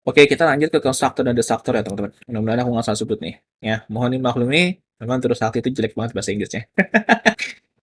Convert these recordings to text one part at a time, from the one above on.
Oke, kita lanjut ke konstruktor dan destruktor ya teman-teman. Mudah-mudahan aku nggak salah sebut nih. Ya, mohon dimaklumi, memang terus sakti itu jelek banget bahasa Inggrisnya.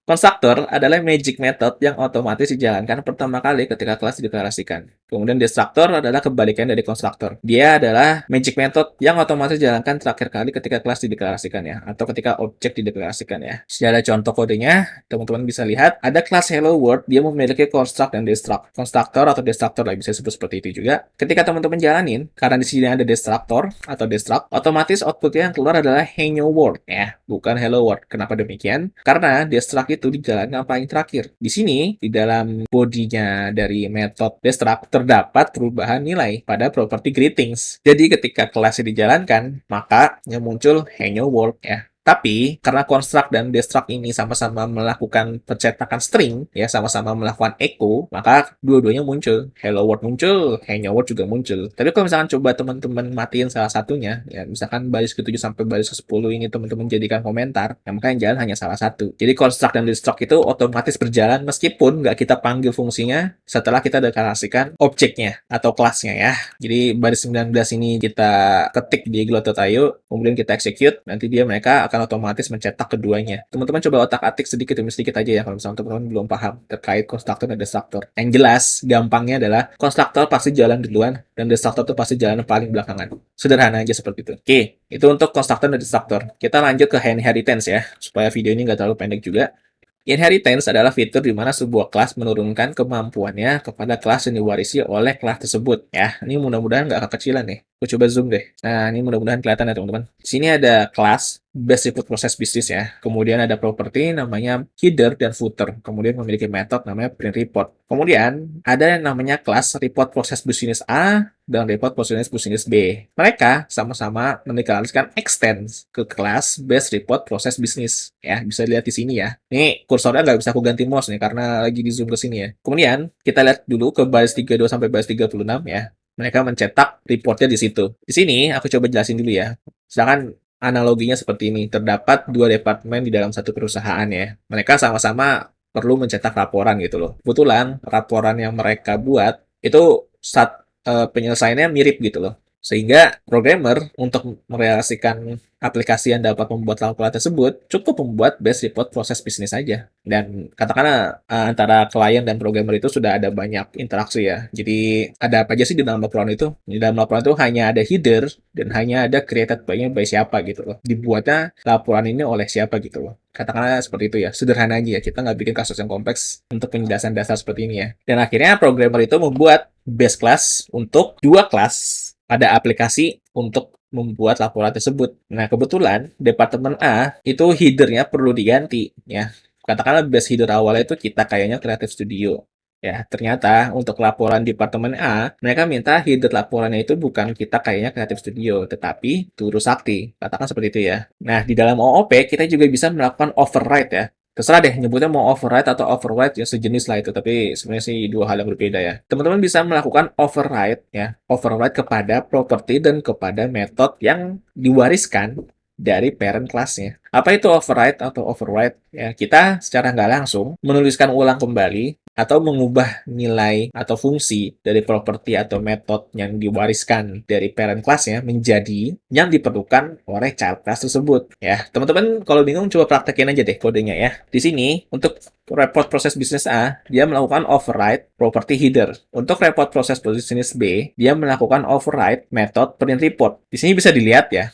Konstruktor adalah magic method yang otomatis dijalankan pertama kali ketika kelas dideklarasikan. Kemudian destruktor adalah kebalikan dari konstruktor. Dia adalah magic method yang otomatis dijalankan terakhir kali ketika kelas dideklarasikan ya, atau ketika objek dideklarasikan ya. Secara contoh kodenya, teman-teman bisa lihat ada kelas Hello World, dia memiliki construct dan destruct. Konstruktor atau destruktor lah bisa disebut seperti itu juga. Ketika teman-teman jalanin, karena di sini ada destruktor atau destruct, otomatis outputnya yang keluar adalah Hello World ya, bukan Hello World. Kenapa demikian? Karena destruct itu dijalankan paling terakhir. Di sini, di dalam bodinya dari method destruct, terdapat perubahan nilai pada properti greetings. Jadi ketika kelasnya dijalankan, maka yang muncul hello world ya. Tapi karena construct dan destruct ini sama-sama melakukan percetakan string, ya sama-sama melakukan echo, maka dua-duanya muncul. Hello world muncul, hello world juga muncul. Tapi kalau misalkan coba teman-teman matiin salah satunya, ya misalkan baris ke-7 sampai baris ke-10 ini teman-teman jadikan komentar, ya maka yang jalan hanya salah satu. Jadi construct dan destruct itu otomatis berjalan meskipun nggak kita panggil fungsinya setelah kita deklarasikan objeknya atau kelasnya ya. Jadi baris 19 ini kita ketik di glot.io, kemudian kita execute, nanti mereka akan otomatis mencetak keduanya. Teman-teman coba otak-atik sedikit demi sedikit aja ya kalau misalnya teman-teman belum paham terkait konstruktor dan destruktor. Yang jelas, gampangnya adalah konstruktor pasti jalan duluan dan destruktor itu pasti jalan paling belakangan. Sederhana aja seperti itu. Oke, itu untuk konstruktor dan destruktor. Kita lanjut ke inheritance ya, supaya video ini nggak terlalu pendek juga. Inheritance adalah fitur di mana sebuah kelas menurunkan kemampuannya kepada kelas yang diwarisi oleh kelas tersebut. Ya, ini mudah-mudahan nggak kekecilan nih. Aku coba zoom deh. Nah, ini mudah-mudahan kelihatan ya teman-teman. Di sini ada kelas base report proses bisnis ya. Kemudian ada properti namanya header dan footer. Kemudian memiliki metode namanya print report. Kemudian ada yang namanya kelas report proses bisnis A dan report proses bisnis B. Mereka sama-sama mendeklarasikan extends ke kelas base report proses bisnis. Ya, bisa lihat di sini ya. Ini kursornya nggak bisa aku ganti mouse nih karena lagi di zoom ke sini ya. Kemudian kita lihat dulu ke baris 32 sampai baris 36 ya. Mereka mencetak reportnya di situ. Di sini aku coba jelasin dulu ya. Sedangkan analoginya seperti ini. Terdapat dua departemen di dalam satu perusahaan ya. Mereka sama-sama perlu mencetak laporan gitu loh. Kebetulan laporan yang mereka buat itu penyelesaiannya mirip gitu loh. Sehingga programmer untuk merealisasikan aplikasi yang dapat membuat laporan tersebut cukup membuat base report proses bisnis saja. Dan katakanlah antara klien dan programmer itu sudah ada banyak interaksi ya. Jadi ada apa aja sih di dalam laporan itu? Di dalam laporan itu hanya ada header dan hanya ada created by siapa gitu loh. Dibuatnya laporan ini oleh siapa gitu loh. Katakanlah seperti itu ya. Sederhana aja ya. Kita nggak bikin kasus yang kompleks untuk penjelasan dasar seperti ini ya. Dan akhirnya programmer itu membuat base class untuk dua kelas pada aplikasi untuk membuat laporan tersebut. Nah, kebetulan Departemen A itu headernya perlu diganti ya. Katakanlah base header awalnya itu kita kayaknya Creative Studio. Ya, ternyata untuk laporan Departemen A, mereka minta header laporannya itu bukan kita kayaknya Creative Studio, tetapi Turu Sakti. Katakan seperti itu ya. Nah, di dalam OOP kita juga bisa melakukan override ya. Terserah deh nyebutnya mau override atau override ya sejenis lah itu, tapi sebenarnya sih dua hal yang berbeda ya. Teman-teman bisa melakukan override ya, override kepada properti dan kepada metode yang diwariskan dari parent kelasnya. Apa itu override atau override? Ya, kita secara nggak langsung menuliskan ulang kembali atau mengubah nilai atau fungsi dari properti atau metode yang diwariskan dari parent class-nya menjadi yang diperlukan oleh child class tersebut. Ya, teman-teman kalau bingung coba praktekin aja deh kodenya ya. Di sini untuk report proses bisnis A, dia melakukan override property header. Untuk report proses bisnis B, dia melakukan override method print report. Di sini bisa dilihat ya,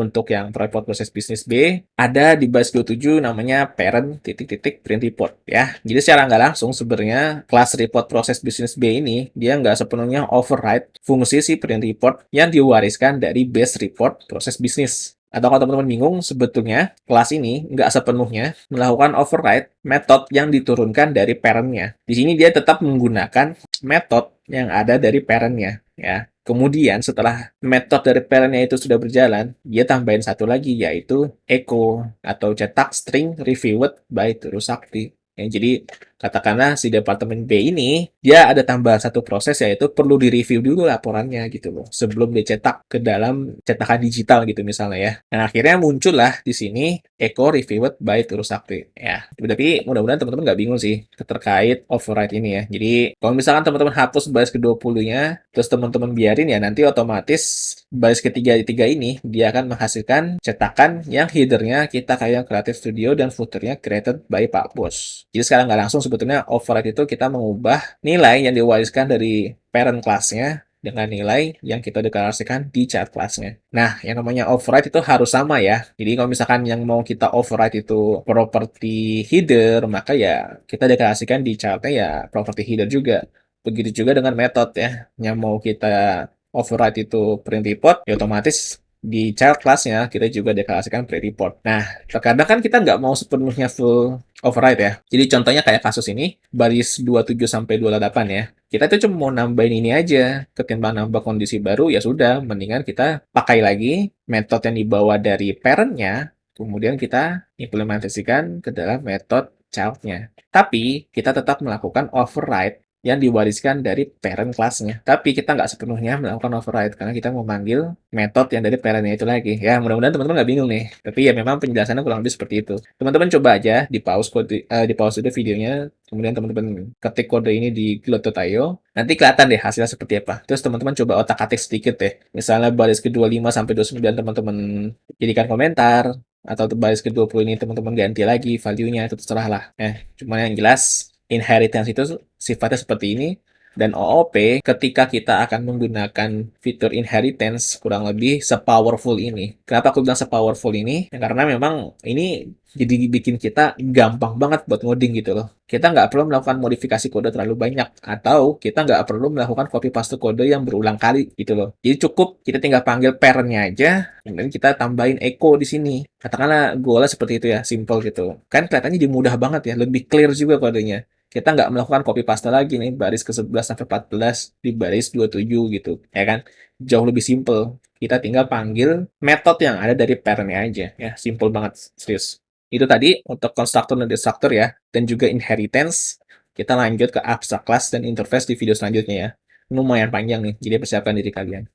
untuk yang report proses bisnis B, ada di base 27 namanya parent titik-titik print report ya. Jadi secara nggak langsung sebenarnya kelas report proses bisnis B ini dia nggak sepenuhnya override fungsi si print report yang diwariskan dari base report proses bisnis. Atau kalau teman-teman bingung, sebetulnya kelas ini nggak sepenuhnya melakukan override method yang diturunkan dari parent-nya. Di sini dia tetap menggunakan method yang ada dari parent-nya ya. Kemudian setelah metode dari parent-nya itu sudah berjalan, dia tambahin satu lagi yaitu echo atau cetak string reviewed by Turu Sakti. Ya, jadi Katakanlah si departemen B ini, dia ada tambahan satu proses yaitu perlu direview dulu laporannya gitu loh, sebelum dicetak ke dalam cetakan digital gitu misalnya ya. Dan akhirnya muncullah di sini Echo Reviewed by Turusakti. Ya, tapi mudah-mudahan teman-teman nggak bingung sih terkait override ini ya. Jadi kalau misalkan teman-teman hapus baris ke-20-nya, terus teman-teman biarin ya nanti otomatis baris ketiga ini dia akan menghasilkan cetakan yang headernya kita kayak Creative Studio dan footernya created by Pak Bos. Jadi sekarang nggak langsung sebetulnya override itu kita mengubah nilai yang diwariskan dari parent class-nya dengan nilai yang kita deklarasikan di child class-nya. Nah, yang namanya override itu harus sama ya. Jadi kalau misalkan yang mau kita override itu property header, maka ya kita deklarasikan di child-nya ya property header juga. Begitu juga dengan metode ya. Yang mau kita override itu print report, ya otomatis di child class-nya kita juga deklarasikan print report. Nah, terkadang kan kita nggak mau sepenuhnya full override ya. Jadi contohnya kayak kasus ini, baris 27 sampai 28 ya. Kita tuh cuma mau nambahin ini aja. Ketimbang nambah kondisi baru, ya sudah. Mendingan kita pakai lagi metode yang dibawa dari parent-nya, kemudian kita implementasikan ke dalam metode child-nya. Tapi, kita tetap melakukan override yang diwariskan dari parent class-nya. Tapi kita nggak sepenuhnya melakukan override karena kita memanggil metode yang dari parent-nya itu lagi. Ya, mudah-mudahan teman-teman nggak bingung nih. Tapi ya memang penjelasannya kurang lebih seperti itu. Teman-teman coba aja di pause dulu videonya, kemudian teman-teman ketik kode ini di Glot.io. Nanti kelihatan deh hasilnya seperti apa. Terus teman-teman coba otak-atik sedikit deh. Misalnya baris ke-25 sampai 29 teman-teman jadikan komentar, atau baris ke-20 ini teman-teman ganti lagi value-nya, itu terserah lah. Cuma yang jelas inheritance itu sifatnya seperti ini, dan OOP ketika kita akan menggunakan fitur inheritance kurang lebih sepowerful ini. Kenapa aku bilang sepowerful ini? Ya, karena memang ini jadi bikin kita gampang banget buat ngoding gitu loh. Kita nggak perlu melakukan modifikasi kode terlalu banyak, atau kita nggak perlu melakukan copy paste kode yang berulang kali gitu loh. Jadi cukup kita tinggal panggil parent-nya aja, kemudian kita tambahin echo di sini. Katakanlah goalnya seperti itu ya, simple gitu. Kan kelihatannya jadi mudah banget ya, lebih clear juga kodenya. Kita nggak melakukan copy paste lagi nih, baris ke-11 sampai 14 di baris 27 gitu, ya kan? Jauh lebih simple. Kita tinggal panggil metode yang ada dari parent-nya aja, ya. Simple banget, serius. Itu tadi untuk constructor dan destructor ya, dan juga inheritance. Kita lanjut ke abstract class dan interface di video selanjutnya ya. Lumayan panjang nih, jadi persiapkan diri kalian.